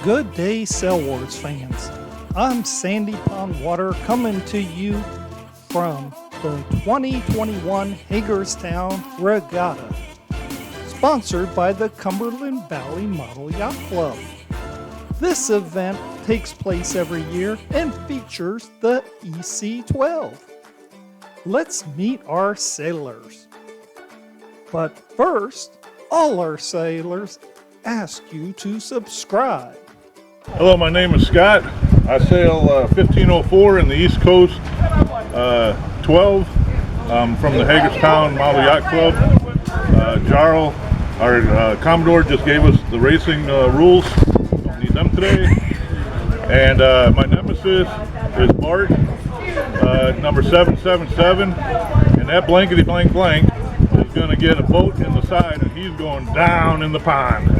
Good day, Sail Wars fans. I'm Sandy Pondwater coming to you from the 2021 Hagerstown Regatta, sponsored by the Cumberland Valley Model Yacht Club. This event takes place every year and features the EC-12. Let's meet our sailors. But first, all our sailors ask you to subscribe. Hello, my name is Scott. I sail 1504 in the East Coast 12 from the Hagerstown Model Yacht Club. Jarl, our Commodore, just gave us the racing rules. Don't need them today. And my nemesis is Bart, number 777. And that blankety blank blank is going to get a boat in the side and he's going down in the pond.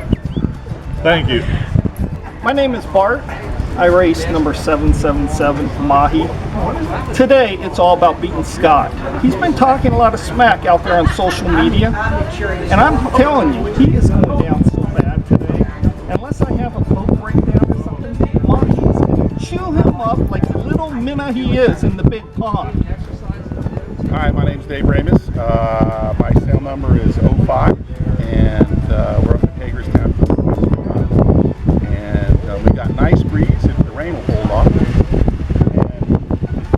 Thank you. My name is Bart. I race number 777 Mahi. Today, it's all about beating Scott. He's been talking a lot of smack out there on social media, and I'm telling you, he is going down so bad today. Unless I have a boat breakdown or something, Mahi's going to chew him up like the little minnow he is in the big pond. Hi, my name's Dave Ramus. My sail number is 05, and we're up at Hagerstown. And we got nice breeze if the rain will hold off. And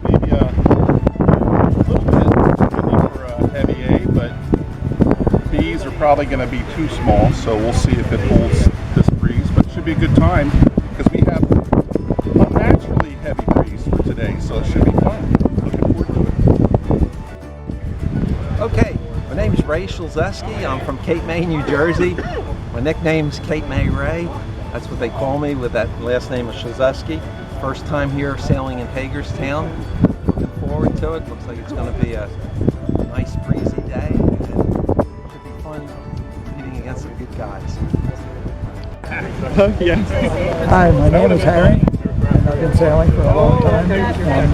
maybe a little bit windy for a heavy A, but B's are probably going to be too small, so we'll see if it holds this breeze. But it should be a good time because we have unnaturally heavy breeze for today, so it should be fun. Looking forward to it. Okay, my name is Ray Shulzeski. I'm from Cape May, New Jersey. My nickname's Cape May Ray. That's what they call me with that last name of Shulzeski. First time here sailing in Hagerstown. Looking forward to it. Looks like it's going to be a nice breezy day. And it should be fun competing against some good guys. Hi, my name is Harry, and I've been sailing for a long time, and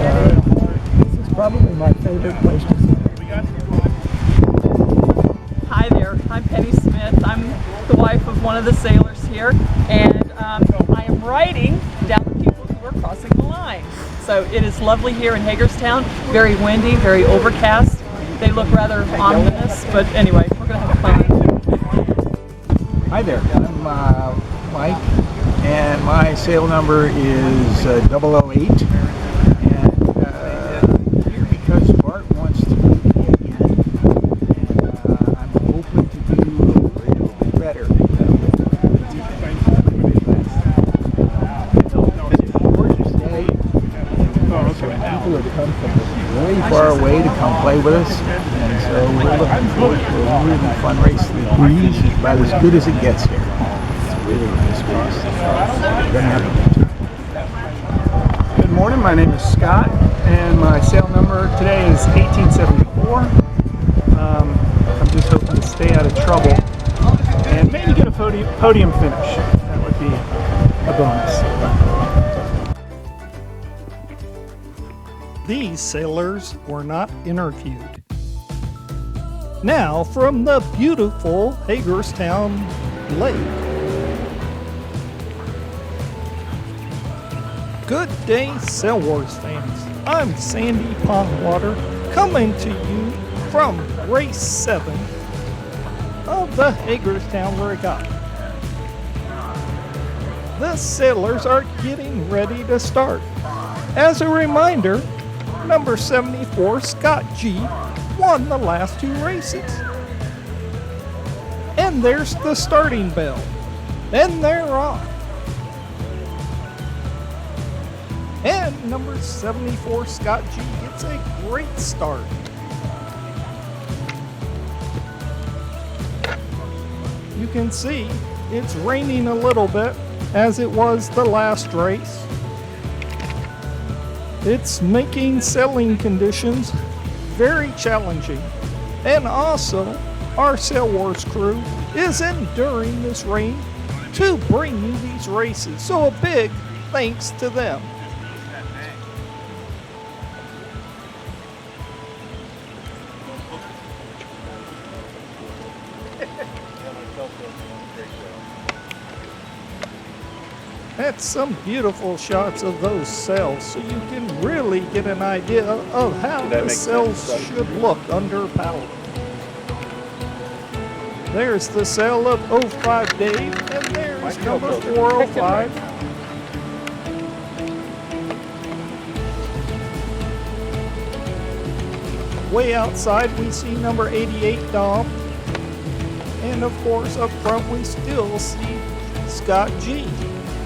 this is probably my favorite place to sail. Hi there, I'm Penny Smith. I'm the wife of one of the sailors here, and I am writing down the people who are crossing the line. So it is lovely here in Hagerstown, very windy, very overcast. They look rather ominous, but anyway, we're going to have fun. Hi there, I'm Mike, and my sail number is 008, and here because Bart wants to beat me again, and I'm hoping to do a little bit better. It's a gorgeous day, and people have come from really far away to come play with us, and so we're looking forward to a really fun race. The breeze is about as good as it gets here. Really nice breeze. We're gonna have a good time. Good morning, my name is Scott, and my sail number today is 1874. I'm just hoping to stay out of trouble and maybe get a podium finish. That would be a bonus. These sailors were not interviewed. Now, from the beautiful Hagerstown Lake. Good day, Sail Wars fans. I'm Sandy Pondwater coming to you from Race 7 of the Hagerstown Regatta. The sailors are getting ready to start. As a reminder, number 74, Scott G, won the last two races. And there's the starting bell. And they're off. And number 74, Scott G, gets a great start. You can see it's raining a little bit, as it was the last race. It's making sailing conditions very challenging. And also, our Sail Wars crew is enduring this rain to bring you these races. So a big thanks to them. That's some beautiful shots of those sails, so you can really get an idea of how the sails should look under power. There's the sail of 05 Dave, and there's number 405. Way outside we see number 88 Dom, and of course up front we still see Scott G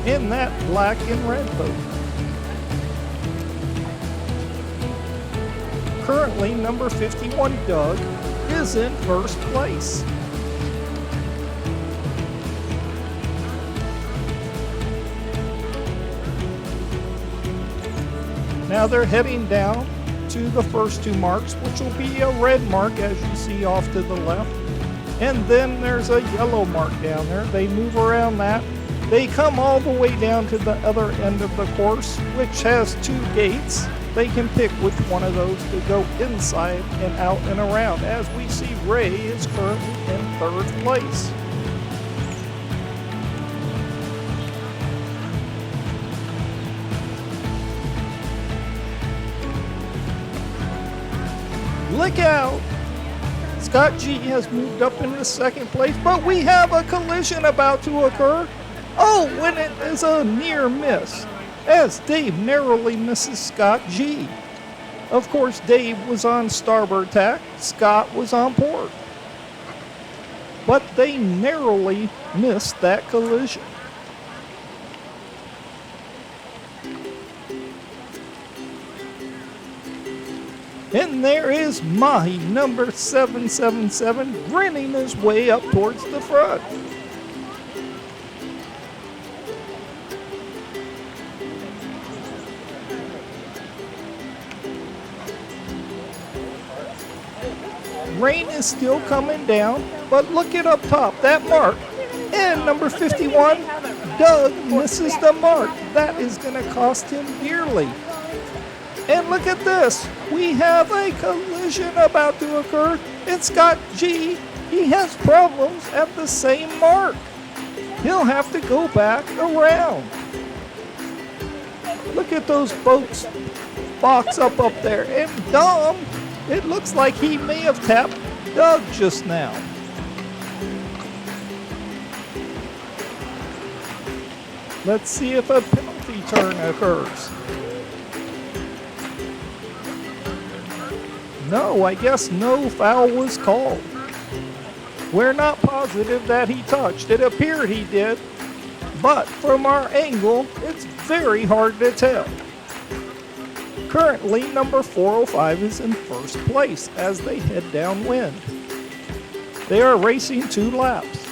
in that black and red boat. Currently number 51 Doug is in first place. Now they're heading down to the first two marks, which will be a red mark as you see off to the left. And then there's a yellow mark down there. They move around that. They come all the way down to the other end of the course, which has two gates. They can pick which one of those to go inside and out and around. As we see, Ray is currently in third place. Look out! Scott G has moved up into second place, but we have a collision about to occur. Oh, and it is a near miss, as Dave narrowly misses Scott G. Of course, Dave was on starboard tack, Scott was on port. But they narrowly missed that collision. And there is Mahi, number 777, grinning his way up towards the front. Rain is still coming down, but look at up top, that mark. And number 51, Doug misses the mark. That is going to cost him dearly. And look at this. We have a collision about to occur. And Scott G, he has problems at the same mark. He'll have to go back around. Look at those boats box up there. And Dom, it looks like he may have tapped Doug just now. Let's see if a penalty turn occurs. No, I guess no foul was called. We're not positive that he touched. It appeared he did, but from our angle, it's very hard to tell. Currently, number 405 is in first place as they head downwind. They are racing 2 laps.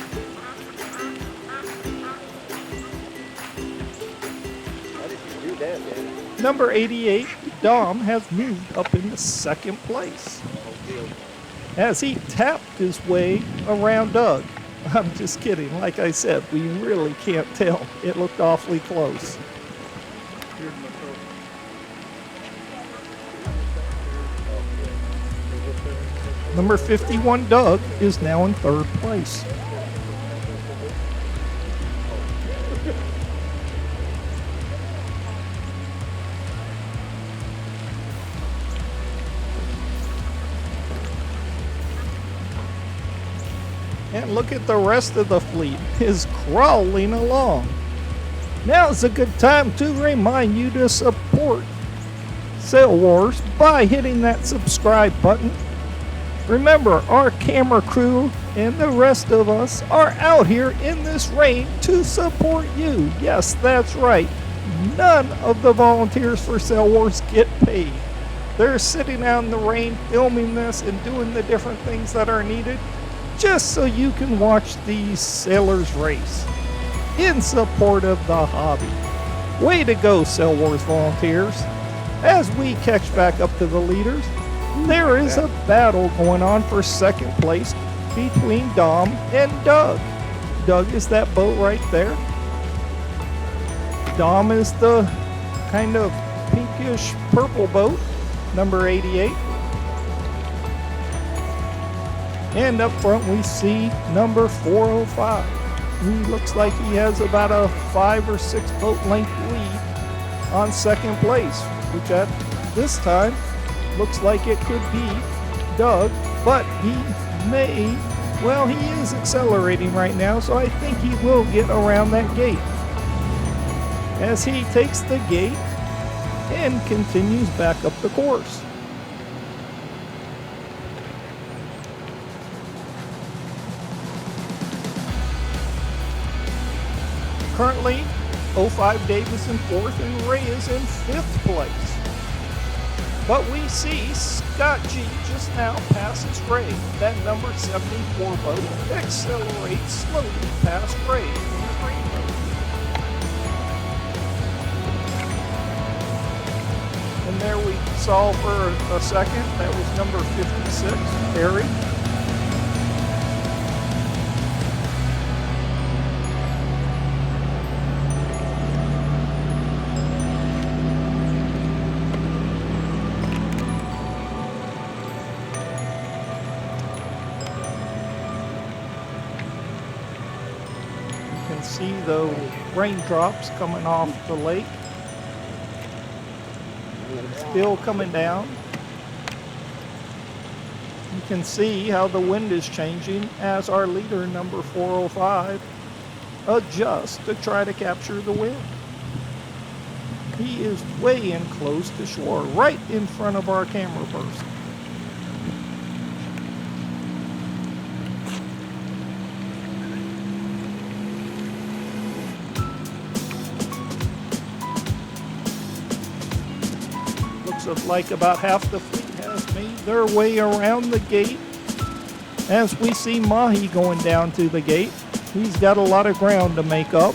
Number 88, Dom, has moved up into second place as he tapped his way around Doug. I'm just kidding. Like I said, we really can't tell. It looked awfully close. Number 51, Doug, is now in third place. And look at the rest of the fleet is crawling along. Now's a good time to remind you to support Sail Wars by hitting that subscribe button. Remember, our camera crew and the rest of us are out here in this rain to support you. Yes, that's right. None of the volunteers for Sail Wars get paid. They're sitting out in the rain filming this and doing the different things that are needed just so you can watch these sailors race in support of the hobby. Way to go, Sail Wars volunteers. As we catch back up to the leaders, there is a battle going on for second place between Dom and Doug. Doug is that boat right there. Dom is the kind of pinkish purple boat, number 88. And up front we see number 405. He looks like he has about a 5 or 6 boat length lead on second place, which at this time looks like it could be Doug, but he is accelerating right now, so I think he will get around that gate. As he takes the gate and continues back up the course. Currently, 05 Davis in 4th and Ray is in 5th place. But we see Scott G just now passes Ray. That number 74 boat accelerates slowly past Ray in the green boat. And there we saw for a second, that was number 56, Harry. See the raindrops coming off the lake. Still coming down. You can see how the wind is changing as our leader, number 405, adjusts to try to capture the wind. He is way in close to shore, right in front of our camera person. Looks like about half the fleet has made their way around the gate. As we see Mahi going down to the gate, he's got a lot of ground to make up.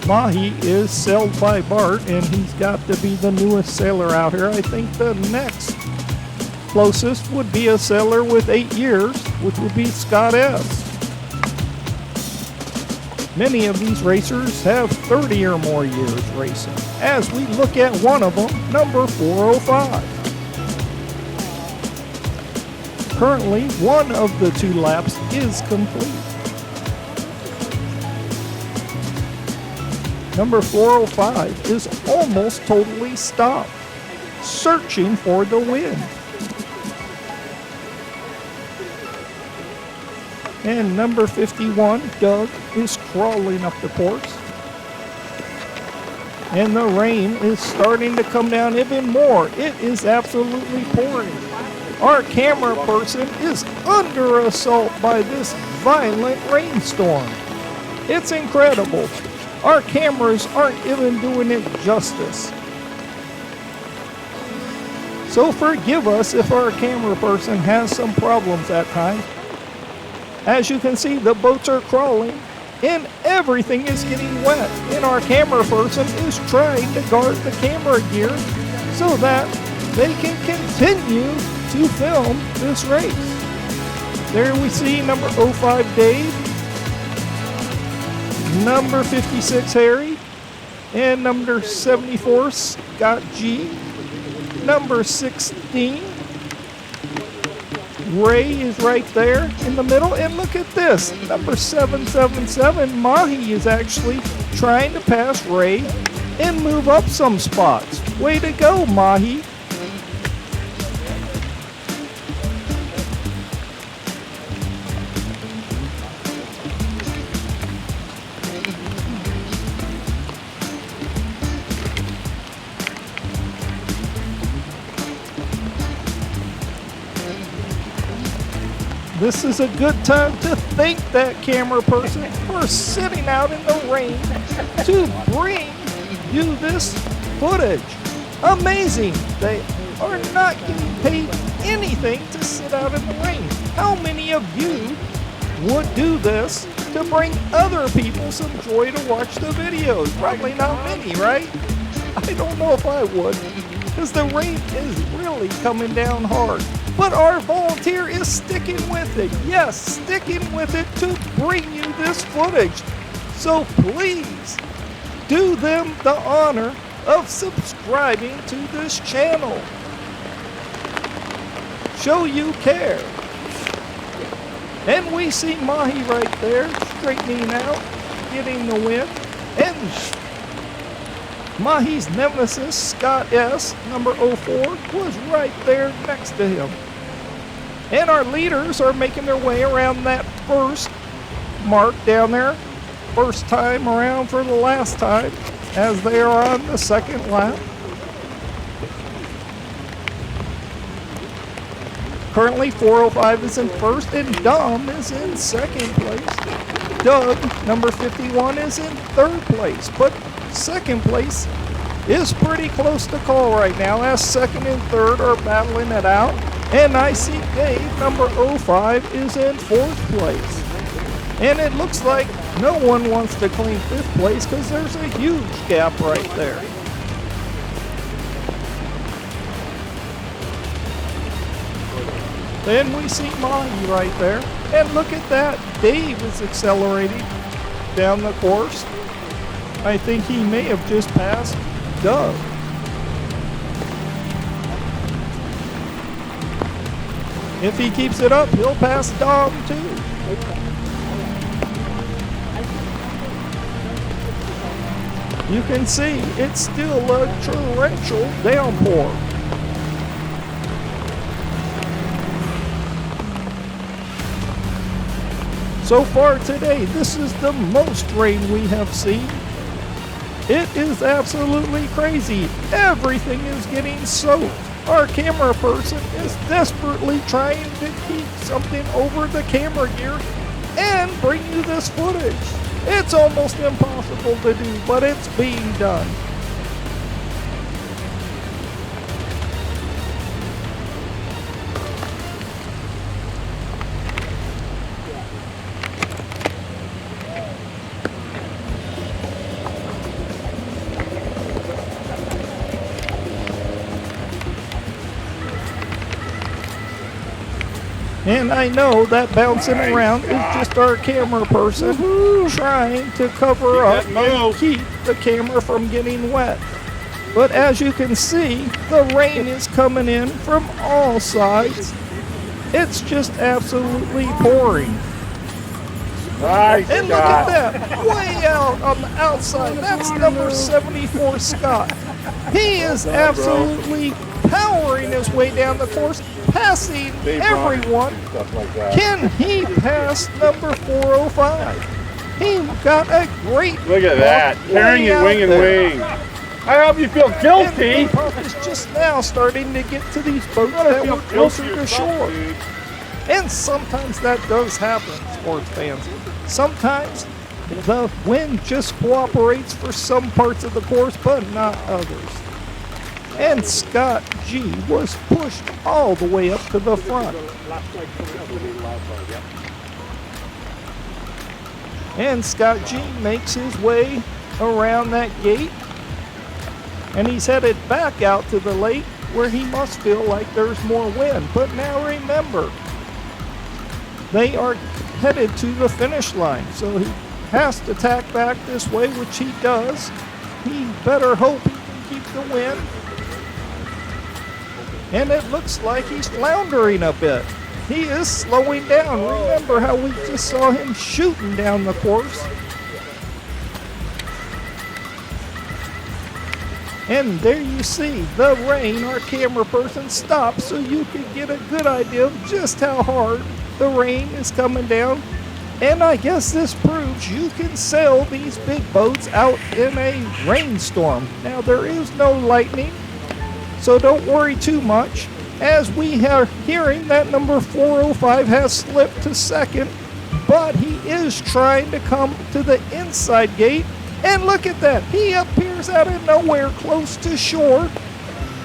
Mahi is sailed by Bart, and he's got to be the newest sailor out here. I think the next closest would be a sailor with 8 years, which would be Scott S. Many of these racers have 30 or more years racing. As we look at one of them, number 405. Currently, one of the 2 laps is complete. Number 405 is almost totally stopped, searching for the wind. And number 51, Doug, is crawling up the course. And the rain is starting to come down even more. It is absolutely pouring. Our camera person is under assault by this violent rainstorm. It's incredible. Our cameras aren't even doing it justice. So forgive us if our camera person has some problems at times. As you can see, the boats are crawling and everything is getting wet. And our camera person is trying to guard the camera gear so that they can continue to film this race. There we see number 05 Dave, number 56 Harry, and number 74 Scott G, number 16 Ray is right there in the middle, and look at this, number 777 Mahi is actually trying to pass Ray and move up some spots. Way to go, Mahi. This is a good time to thank that camera person for sitting out in the rain to bring you this footage. Amazing. They are not getting paid anything to sit out in the rain. How many of you would do this to bring other people some joy to watch the videos? Probably not many, right? I don't know if I would, because the rain is really coming down hard. But our volunteer is sticking with it. Yes, sticking with it to bring you this footage. So please do them the honor of subscribing to this channel. show you care. And we see Mahi right there, straightening out, getting the win. And Mahi's nemesis, Scott S., number 04, was right there next to him. And our leaders are making their way around that first mark down there. First time around for the last time, as they are on the second lap. Currently 405 is in first and Dom is in second place. Doug, number 51, is in third place, but second place is pretty close to call right now, as second and third are battling it out. And I see Dave, number 05, is in fourth place. And it looks like no one wants to claim fifth place because there's a huge gap right there. Then we see Mahi right there. And look at that. Dave is accelerating down the course. I think he may have just passed Doug. If he keeps it up, he'll pass Dom too. You can see it's still a torrential downpour. So far today, this is the most rain we have seen. It is absolutely crazy. Everything is getting soaked. Our camera person is desperately trying to keep something over the camera gear and bring you this footage. It's almost impossible to do, but it's being done. And I know that bouncing around is just our camera person trying to cover up and keep the camera from getting wet. But as you can see, the rain is coming in from all sides. It's just absolutely pouring. And look at that, way out on the outside. That's number 74, Scott. He is absolutely powering his way down the course, passing everyone. Can he pass number 405? He got a great Look at that, carrying it wing and wing. I hope you feel guilty. And the pump is just now starting to get to these boats that were closer to shore. And sometimes that does happen, sports fans. Sometimes the wind just cooperates for some parts of the course, but not others. And Scott G was pushed all the way up to the front. And Scott G makes his way around that gate, and he's headed back out to the lake where he must feel like there's more wind. But now remember, they are headed to the finish line, so he has to tack back this way, which he does. He better hope he can keep the wind. And it looks like he's floundering a bit. He is slowing down. Remember how we just saw him shooting down the course. And there you see the rain. Our camera person stopped so you could get a good idea of just how hard the rain is coming down. And I guess this proves you can sail these big boats out in a rainstorm. Now there is no lightning, so don't worry too much, as we are hearing that number 405 has slipped to second, but he is trying to come to the inside gate. And look at that, he appears out of nowhere close to shore.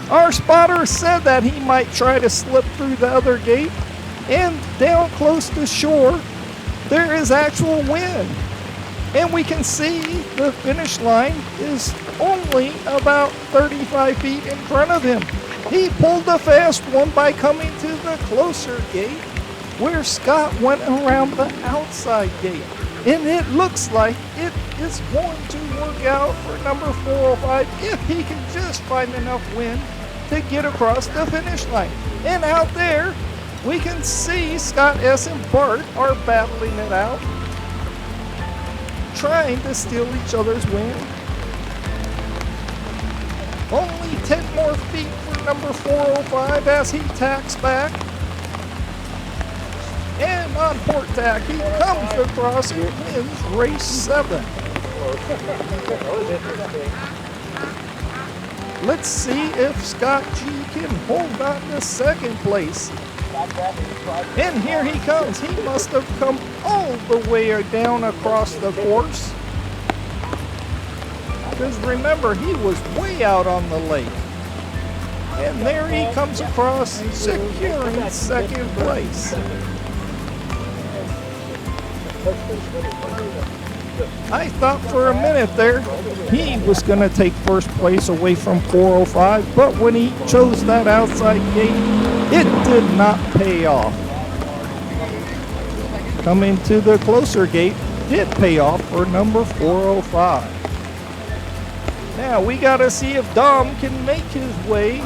Our spotter said that he might try to slip through the other gate, and down close to shore there is actual wind. And we can see the finish line is only about 35 feet in front of him. He pulled a fast one by coming to the closer gate, where Scott went around the outside gate. And it looks like it is going to work out for number 405 if he can just find enough wind to get across the finish line. And out there, we can see Scott S. and Bart are battling it out, trying to steal each other's win. Only 10 more feet for number 405 as he tacks back. And on port tack, he comes across and wins race 7. Let's see if Scott G can hold on to second place. And here he comes. He must have come all the way down across the course. Because remember, he was way out on the lake. And there he comes across, securing second place. I thought for a minute there he was going to take first place away from 405, but when he chose that outside gate, it did not pay off. Coming to the closer gate did pay off for number 405. Now we got to see if Dom can make his way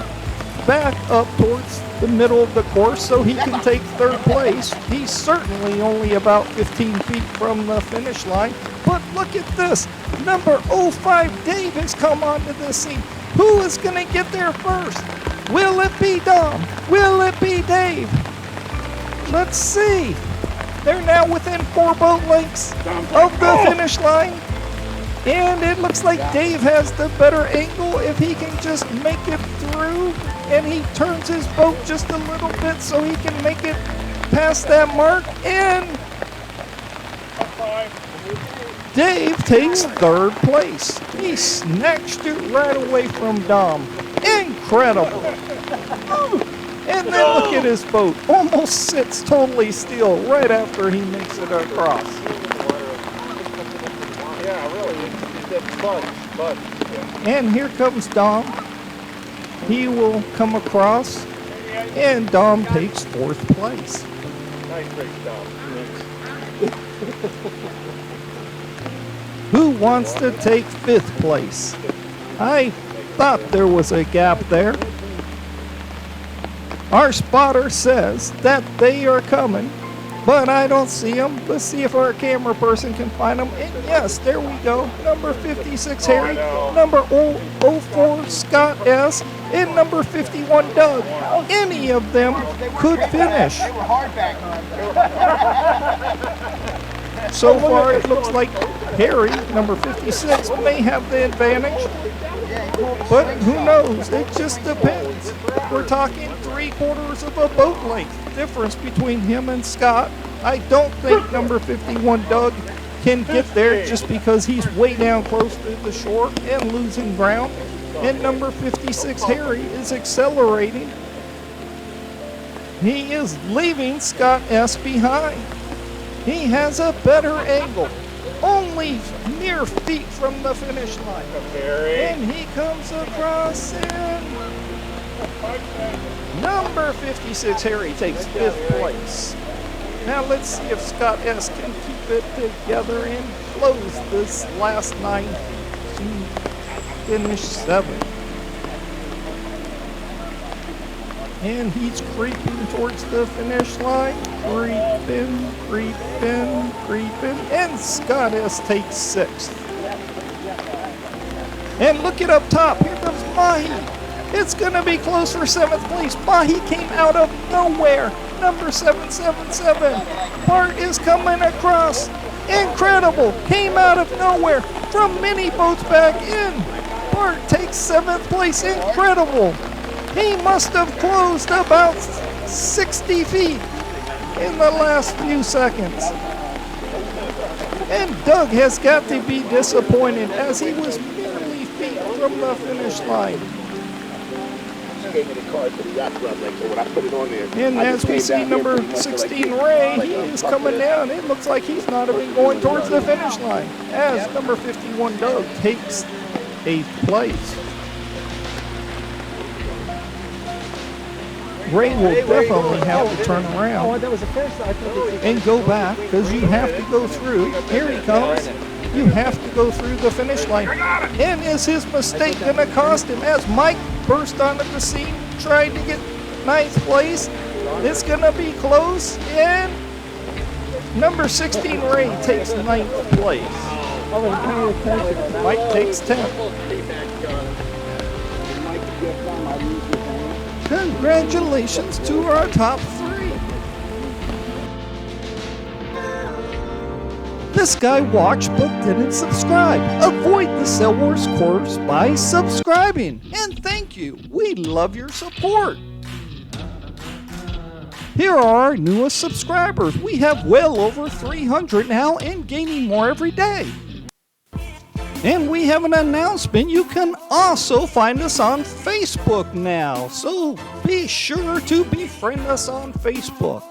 back up towards the middle of the course so he can take third place. He's certainly only about 15 feet from the finish line. But look at this. Number 05 Dave has come onto the scene. Who is going to get there first? Will it be Dom? Will it be Dave? Let's see. They're now within 4 boat lengths of the finish line. And it looks like Dave has the better angle if he can just make it through. And he turns his boat just a little bit so he can make it past that mark. And Dave takes third place. He snatched it right away from Dom. Incredible. And then look at his boat. Almost sits totally still right after he makes it across. And here comes Dom. He will come across, and Dom takes fourth place. Nice race, Dom. Who wants to take fifth place? I thought there was a gap there. Our spotter says that they are coming, but I don't see them. Let's see if our camera person can find them. And yes, there we go. Number 56 Harry, number 04 Scott S, and number 51 Doug. Any of them could finish. So far, it looks like Harry, number 56, may have the advantage. But who knows? It just depends. We're talking 3/4 of a boat length difference between him and Scott. I don't think number 51 Doug can get there just because he's way down close to the shore and losing ground. And number 56 Harry is accelerating. He is leaving Scott S behind. He has a better angle, only mere feet from the finish line. And he comes across and number 56 Harry takes fifth place. Now let's see if Scott S can keep it together and close this last 9 feet to finish 7th. And he's creeping towards the finish line. Creeping, creeping, creeping. And Scott S takes 6th. And look it up top. Here comes Mahi. It's going to be close for 7th place. Mahi came out of nowhere. Number 777. Bart is coming across. Incredible. Came out of nowhere from many boats back in. Bart takes 7th place. Incredible. He must have closed about 60 feet in the last few seconds. And Doug has got to be disappointed as he was merely feet from the finish line. And as we see number 16 Ray, he is coming down. It looks like he's not even going towards the finish line as number 51 Doug takes 8th place. Ray will definitely have to turn around and go back because you have to go through. Here he comes. You have to go through the finish line. And is his mistake going to cost him as Mike burst onto the scene, trying to get ninth place. It's gonna be close, and number 16 Ray takes ninth place. Mike takes 10th. Congratulations to our top 3. This guy watched but didn't subscribe. Avoid the Cell Wars course by subscribing. And thank you. We love your support. Here are our newest subscribers. We have well over 300 now and gaining more every day. And we have an announcement. You can also find us on Facebook now. So be sure to befriend us on Facebook.